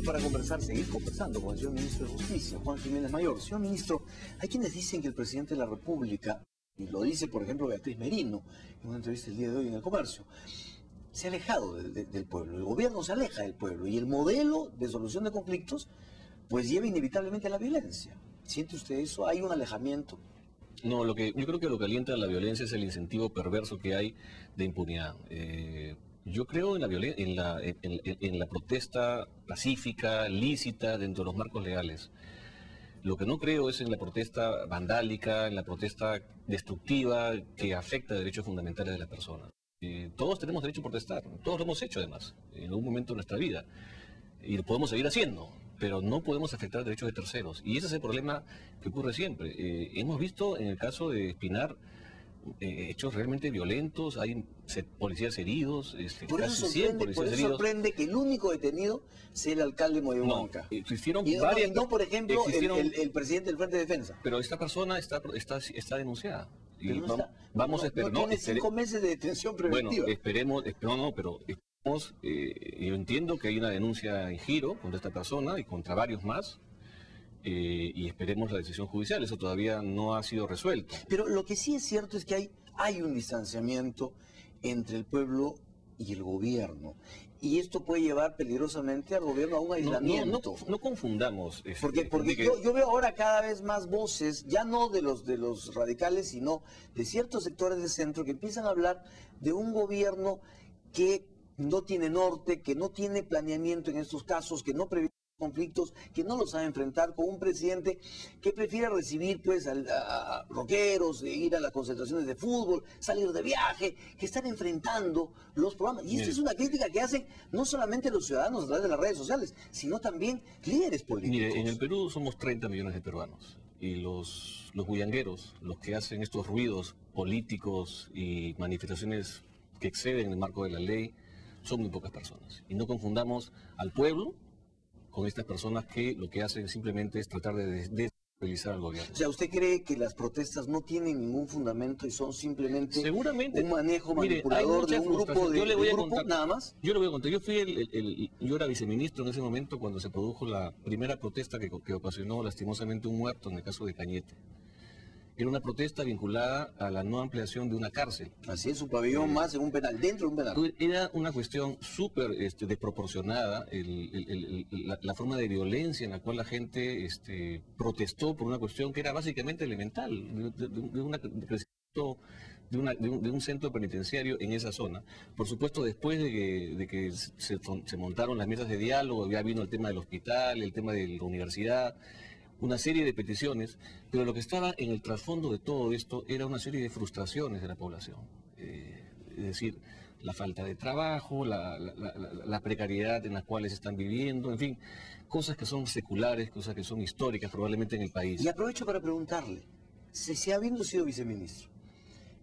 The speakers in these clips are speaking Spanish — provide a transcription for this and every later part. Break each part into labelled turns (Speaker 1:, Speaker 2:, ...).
Speaker 1: para seguir conversando con el señor ministro de Justicia, Juan Jiménez Mayor. Señor ministro, hay quienes dicen que el presidente de la República, y lo dice por ejemplo Beatriz Merino, en una entrevista el día de hoy en El Comercio, se ha alejado del pueblo, el gobierno se aleja del pueblo y el modelo de solución de conflictos pues lleva inevitablemente a la violencia. ¿Siente usted eso? ¿Hay un alejamiento?
Speaker 2: No, yo creo que lo que alienta la violencia es el incentivo perverso que hay de impunidad. Yo creo en la protesta pacífica, lícita, dentro de los marcos legales. Lo que no creo es en la protesta vandálica, en la protesta destructiva que afecta derechos fundamentales de las personas. Todos tenemos derecho a protestar, todos lo hemos hecho además, en algún momento de nuestra vida, y lo podemos seguir haciendo, pero no podemos afectar derechos de terceros. Y ese es el problema que ocurre siempre. Hemos visto en el caso de Espinar hechos realmente violentos, hay policías heridos, casi 100 policías heridos.
Speaker 1: Sorprende que el único detenido sea el alcalde Moyohuanca.
Speaker 2: No, existieron
Speaker 1: varias... No, por ejemplo, el presidente del Frente de Defensa.
Speaker 2: Pero esta persona está denunciada. Y
Speaker 1: no
Speaker 2: vamos a esperar.
Speaker 1: Tiene 5 meses de detención preventiva.
Speaker 2: Bueno, esperemos, yo entiendo que hay una denuncia en giro contra esta persona y contra varios más. Y esperemos la decisión judicial, eso todavía no ha sido resuelto.
Speaker 1: Pero lo que sí es cierto es que hay un distanciamiento entre el pueblo y el gobierno. Y esto puede llevar peligrosamente al gobierno a un aislamiento.
Speaker 2: No confundamos.
Speaker 1: Porque yo veo ahora cada vez más voces, ya no de los radicales, sino de ciertos sectores del centro que empiezan a hablar de un gobierno que no tiene norte, que no tiene planeamiento en estos casos, que no prevé conflictos, que no los sabe enfrentar, con un presidente que prefiere recibir pues a rockeros, ir a las concentraciones de fútbol, salir de viaje, que están enfrentando los programas. Y esto es una crítica que hacen no solamente los ciudadanos a través de las redes sociales, sino también líderes políticos.
Speaker 2: Mire, en el Perú somos 30 millones de peruanos y los bullangueros, los que hacen estos ruidos políticos y manifestaciones que exceden el marco de la ley, son muy pocas personas. Y no confundamos al pueblo con estas personas que lo que hacen simplemente es tratar de desestabilizar al gobierno.
Speaker 1: O sea, ¿usted cree que las protestas no tienen ningún fundamento y son simplemente un manejo manipulador de un grupo nada más?
Speaker 2: Yo le voy a contar. Yo era viceministro en ese momento cuando se produjo la primera protesta que ocasionó lastimosamente un muerto en el caso de Cañete. Era una protesta vinculada a la no ampliación de una cárcel.
Speaker 1: Así es, un pabellón más en un penal, dentro de un penal.
Speaker 2: Era una cuestión súper desproporcionada, la forma de violencia en la cual la gente protestó por una cuestión que era básicamente elemental, de un centro penitenciario en esa zona. Por supuesto, después de que se montaron las mesas de diálogo, ya vino el tema del hospital, el tema de la universidad, una serie de peticiones, pero lo que estaba en el trasfondo de todo esto era una serie de frustraciones de la población. Es decir, la falta de trabajo, la precariedad en la cual están viviendo, en fin, cosas que son seculares, cosas que son históricas probablemente en el país.
Speaker 1: Y aprovecho para preguntarle, si habiendo sido viceministro,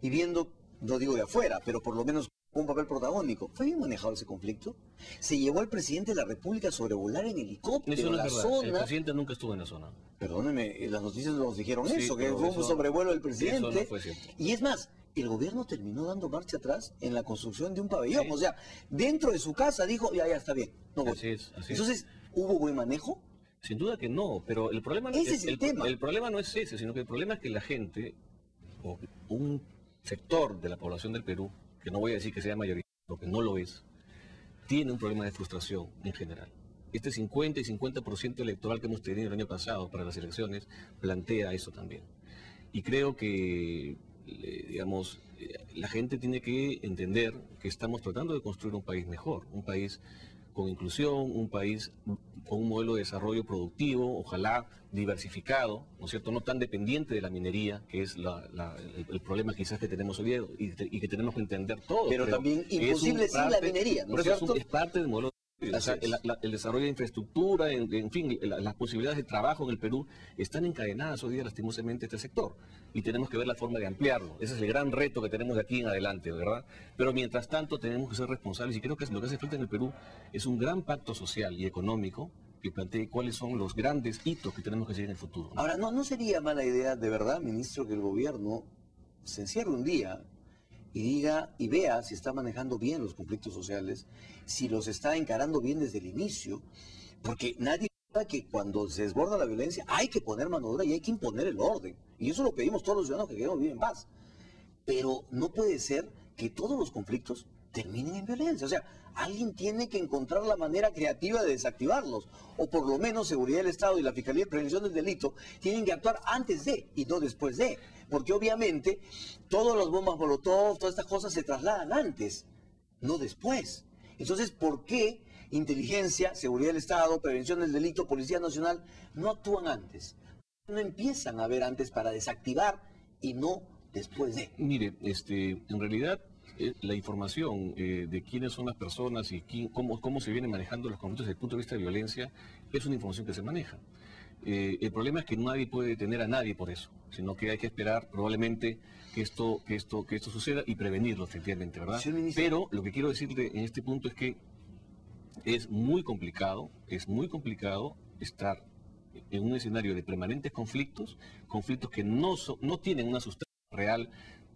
Speaker 1: y viendo, no digo de afuera, pero por lo menos un papel protagónico, ¿fue bien manejado ese conflicto? ¿Se llevó al presidente de la República a sobrevolar en helicóptero
Speaker 2: eso no
Speaker 1: la
Speaker 2: es verdad.
Speaker 1: zona?
Speaker 2: El presidente nunca estuvo en la zona.
Speaker 1: Perdóneme, las noticias nos dijeron
Speaker 2: Sí,
Speaker 1: eso, que fue un sobrevuelo del presidente.
Speaker 2: Eso no fue cierto.
Speaker 1: Y es más, el gobierno terminó dando marcha atrás en la construcción de un pabellón.
Speaker 2: Sí.
Speaker 1: O sea, dentro de su casa dijo, ya está bien. No voy.
Speaker 2: Así es.
Speaker 1: Entonces, ¿hubo buen manejo?
Speaker 2: Sin duda que no, pero el problema
Speaker 1: Ese es el tema.
Speaker 2: El problema no es ese, sino que el problema es que la gente, o un sector de la población del Perú, que no voy a decir que sea mayoritario, porque no lo es, tiene un problema de frustración en general. Este 50 y 50% electoral que hemos tenido el año pasado para las elecciones plantea eso también. Y creo que, digamos, la gente tiene que entender que estamos tratando de construir un país mejor, un país con inclusión, un país con un modelo de desarrollo productivo, ojalá diversificado, ¿no es cierto?, no tan dependiente de la minería, que es el problema quizás que tenemos hoy día y que tenemos que entender todos.
Speaker 1: Pero también imposible sin la minería, ¿no es cierto?
Speaker 2: Es parte del modelo. O sea, el desarrollo de infraestructura, en fin, las posibilidades de trabajo en el Perú están encadenadas hoy día lastimosamente a este sector y tenemos que ver la forma de ampliarlo. Ese es el gran reto que tenemos de aquí en adelante, ¿verdad? Pero mientras tanto tenemos que ser responsables y creo que lo que hace falta en el Perú es un gran pacto social y económico que plantee cuáles son los grandes hitos que tenemos que seguir en el futuro, ¿no?
Speaker 1: Ahora, no sería mala idea, de verdad, ministro, que el gobierno se encierre un día y diga y vea si está manejando bien los conflictos sociales, si los está encarando bien desde el inicio, porque nadie duda que cuando se desborda la violencia hay que poner mano dura y hay que imponer el orden. Y eso lo pedimos todos los ciudadanos que queremos vivir en paz. Pero no puede ser que todos los conflictos terminen en violencia. O sea, alguien tiene que encontrar la manera creativa de desactivarlos. O por lo menos Seguridad del Estado y la Fiscalía de Prevención del Delito tienen que actuar antes de y no después de. Porque obviamente todas las bombas Molotov, todas estas cosas se trasladan antes, no después. Entonces, ¿por qué Inteligencia, Seguridad del Estado, Prevención del Delito, Policía Nacional no actúan antes? No empiezan a ver antes para desactivar y no después de.
Speaker 2: Mire, en realidad la información de quiénes son las personas y cómo se vienen manejando los conflictos desde el punto de vista de violencia es una información que se maneja. El problema es que nadie puede detener a nadie por eso, sino que hay que esperar probablemente que esto suceda y prevenirlo efectivamente, ¿verdad?
Speaker 1: Sí, ministro.
Speaker 2: Pero lo que quiero decirle en este punto es que es muy complicado estar en un escenario de permanentes conflictos que no tienen una sustancia real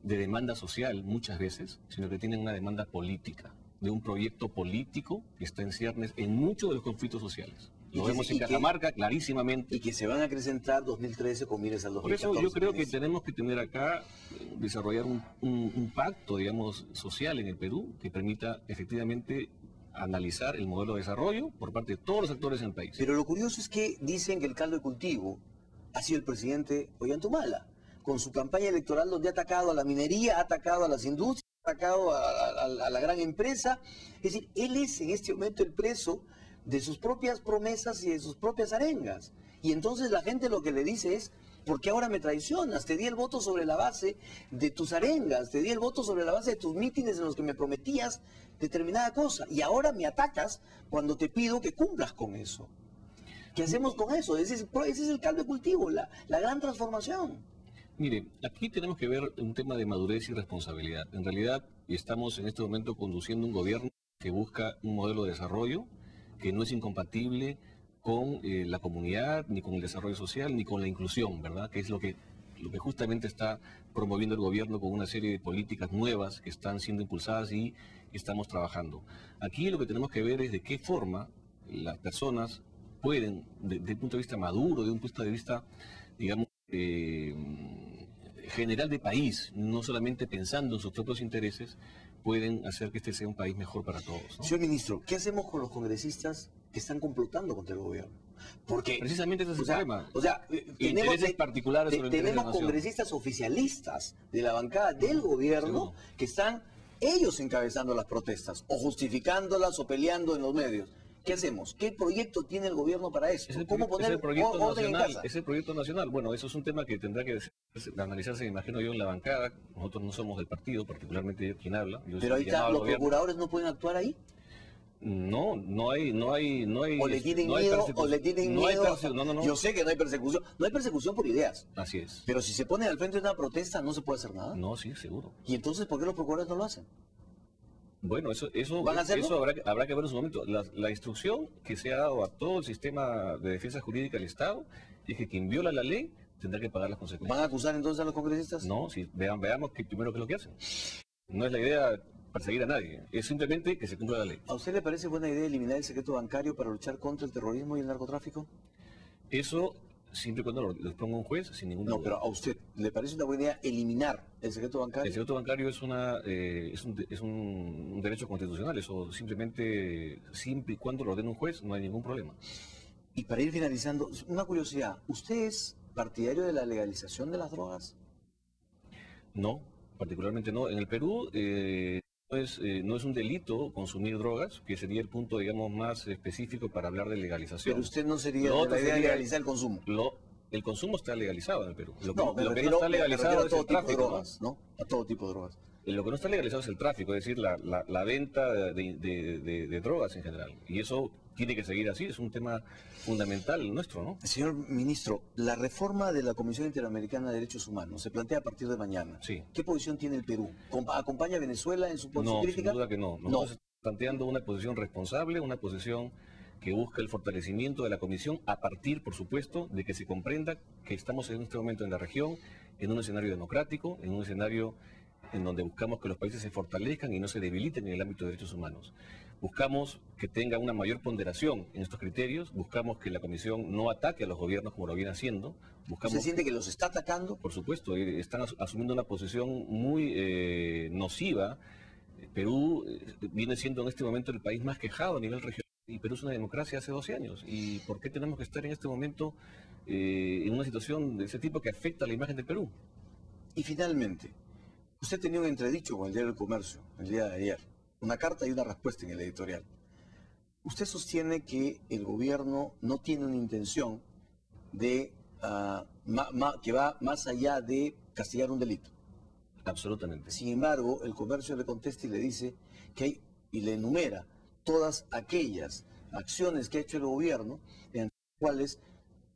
Speaker 2: de demanda social muchas veces, sino que tienen una demanda política, de un proyecto político que está en ciernes en muchos de los conflictos sociales. Lo vemos en Cajamarca clarísimamente.
Speaker 1: Y que se van a acrecentar 2013 con mires al 2014.
Speaker 2: Por eso yo creo que tenemos que tener acá, desarrollar un pacto, digamos, social en el Perú que permita efectivamente analizar el modelo de desarrollo por parte de todos los actores en el país.
Speaker 1: Pero lo curioso es que dicen que el caldo de cultivo ha sido el presidente Ollantumala, con su campaña electoral donde ha atacado a la minería, ha atacado a las industrias, ha atacado a la gran empresa. Es decir, él es en este momento el preso de sus propias promesas y de sus propias arengas. Y entonces la gente lo que le dice es, ¿por qué ahora me traicionas? Te di el voto sobre la base de tus arengas, te di el voto sobre la base de tus mítines en los que me prometías determinada cosa. Y ahora me atacas cuando te pido que cumplas con eso. ¿Qué hacemos con eso? Ese es el caldo de cultivo, la gran transformación.
Speaker 2: Mire, aquí tenemos que ver un tema de madurez y responsabilidad. En realidad estamos en este momento conduciendo un gobierno que busca un modelo de desarrollo que no es incompatible con la comunidad, ni con el desarrollo social, ni con la inclusión, ¿verdad? Que es lo que justamente está promoviendo el gobierno con una serie de políticas nuevas que están siendo impulsadas y estamos trabajando. Aquí lo que tenemos que ver es de qué forma las personas pueden, desde el punto de vista maduro, de un punto de vista, digamos, general de país, no solamente pensando en sus propios intereses, pueden hacer que este sea un país mejor para todos, ¿no?
Speaker 1: Señor ministro, ¿qué hacemos con los congresistas que están complotando contra el gobierno? Porque
Speaker 2: precisamente ese es el problema.
Speaker 1: O sea,
Speaker 2: intereses particulares sobre el interés de la
Speaker 1: tenemos
Speaker 2: nación.
Speaker 1: congresistas oficialistas de la bancada del gobierno que están ellos encabezando las protestas, o justificándolas, o peleando en los medios. ¿Qué hacemos? ¿Qué proyecto tiene el gobierno para eso? ¿Cómo poner orden en casa?
Speaker 2: Es el proyecto nacional. Bueno, eso es un tema que tendrá que analizarse, me imagino yo, en la bancada. Nosotros no somos del partido, particularmente yo quien habla.
Speaker 1: Pero ahí está, ¿los procuradores no pueden actuar ahí?
Speaker 2: No hay.
Speaker 1: O le tienen miedo, o le tienen miedo.
Speaker 2: No.
Speaker 1: Yo sé que no hay persecución. No hay persecución por ideas.
Speaker 2: Así es.
Speaker 1: Pero si se pone al frente de una protesta, no se puede hacer nada.
Speaker 2: No, sí, seguro.
Speaker 1: ¿Y entonces por qué los procuradores no lo hacen?
Speaker 2: Bueno, eso habrá que ver en su momento. La instrucción que se ha dado a todo el sistema de defensa jurídica del Estado es que quien viola la ley tendrá que pagar las consecuencias.
Speaker 1: ¿Van a acusar entonces a los congresistas?
Speaker 2: No, veamos primero qué es lo que hacen. No es la idea perseguir a nadie, es simplemente que se cumpla la ley.
Speaker 1: ¿A usted le parece buena idea eliminar el secreto bancario para luchar contra el terrorismo y el narcotráfico?
Speaker 2: Eso, siempre y cuando lo ponga un juez, sin ningún duda.
Speaker 1: No, pero a usted, ¿le parece una buena idea eliminar el secreto bancario?
Speaker 2: El secreto bancario es un derecho constitucional, eso simplemente, siempre y cuando lo ordene un juez, no hay ningún problema.
Speaker 1: Y para ir finalizando, una curiosidad, ¿usted es partidario de la legalización de las drogas?
Speaker 2: No, particularmente no. En el Perú no es un delito consumir drogas, que sería el punto, digamos, más específico para hablar de legalización.
Speaker 1: Pero usted no sería de la idea de legalizar el consumo.
Speaker 2: El consumo está legalizado en el Perú. Lo que
Speaker 1: no
Speaker 2: está legalizado
Speaker 1: es el tráfico,
Speaker 2: drogas,
Speaker 1: ¿no? A todo tipo de drogas.
Speaker 2: Lo que no está legalizado es el tráfico, es decir, la venta de drogas en general. Y eso tiene que seguir así, es un tema fundamental nuestro, ¿no?
Speaker 1: Señor ministro, la reforma de la Comisión Interamericana de Derechos Humanos se plantea a partir de mañana.
Speaker 2: Sí.
Speaker 1: ¿Qué posición tiene el Perú? ¿Acompaña a Venezuela en su posición crítica?
Speaker 2: No, sin duda que no. Nosotros estamos planteando una posición responsable, una posición que busca el fortalecimiento de la Comisión a partir, por supuesto, de que se comprenda que estamos en este momento en la región en un escenario democrático, en un escenario en donde buscamos que los países se fortalezcan y no se debiliten en el ámbito de derechos humanos. Buscamos que tenga una mayor ponderación en estos criterios, buscamos que la Comisión no ataque a los gobiernos como lo viene haciendo. Buscamos,
Speaker 1: ¿Se siente que los está atacando?
Speaker 2: por supuesto, están asumiendo una posición muy nociva. Perú viene siendo en este momento el país más quejado a nivel regional y Perú es una democracia hace 12 años. ¿Y por qué tenemos que estar en este momento en una situación de ese tipo que afecta a la imagen del Perú?
Speaker 1: Y finalmente, usted tenía un entredicho con el Diario del Comercio el día de ayer, una carta y una respuesta en el editorial. Usted sostiene que el gobierno no tiene una intención de que va más allá de castigar un delito.
Speaker 2: Absolutamente.
Speaker 1: Sin embargo, el Comercio le contesta y le dice que hay, y le enumera todas aquellas acciones que ha hecho el gobierno, en las cuales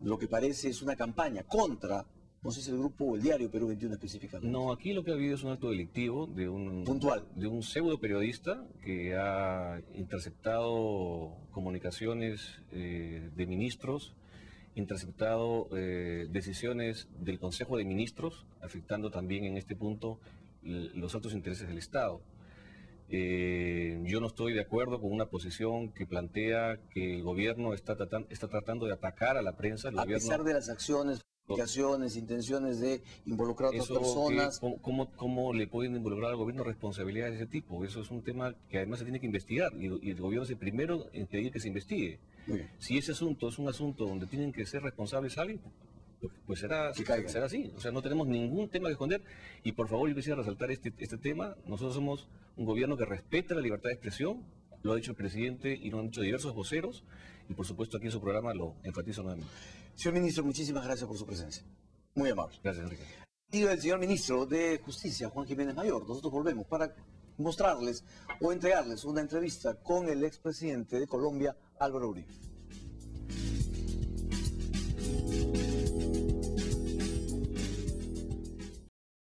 Speaker 1: lo que parece es una campaña contra, no sé si el grupo o el diario Perú 21 específicamente.
Speaker 2: No, aquí lo que ha habido es un acto delictivo de
Speaker 1: Puntual.
Speaker 2: de un pseudo periodista que ha interceptado comunicaciones de ministros, interceptado decisiones del Consejo de Ministros, afectando también en este punto los altos intereses del Estado. Yo no estoy de acuerdo con una posición que plantea que el gobierno está tratando de atacar a la prensa.
Speaker 1: A pesar de las acciones, publicaciones, intenciones de involucrar a otras personas.
Speaker 2: ¿Cómo le pueden involucrar al gobierno responsabilidades de ese tipo? Eso es un tema que además se tiene que investigar y el gobierno es el primero en pedir que se investigue. Si ese asunto es un asunto donde tienen que ser responsables alguien, pues será así. O sea, no tenemos ningún tema que esconder. Y por favor, yo quisiera resaltar este tema. Nosotros somos un gobierno que respeta la libertad de expresión. Lo ha dicho el presidente y lo han dicho diversos voceros. Y por supuesto aquí en su programa lo enfatizo nuevamente.
Speaker 1: Señor ministro, muchísimas gracias por su presencia. Muy amable.
Speaker 2: Gracias, Enrique.
Speaker 1: Y el señor ministro de Justicia, Juan Jiménez Mayor. Nosotros volvemos para mostrarles o entregarles una entrevista con el expresidente de Colombia, Álvaro Uribe.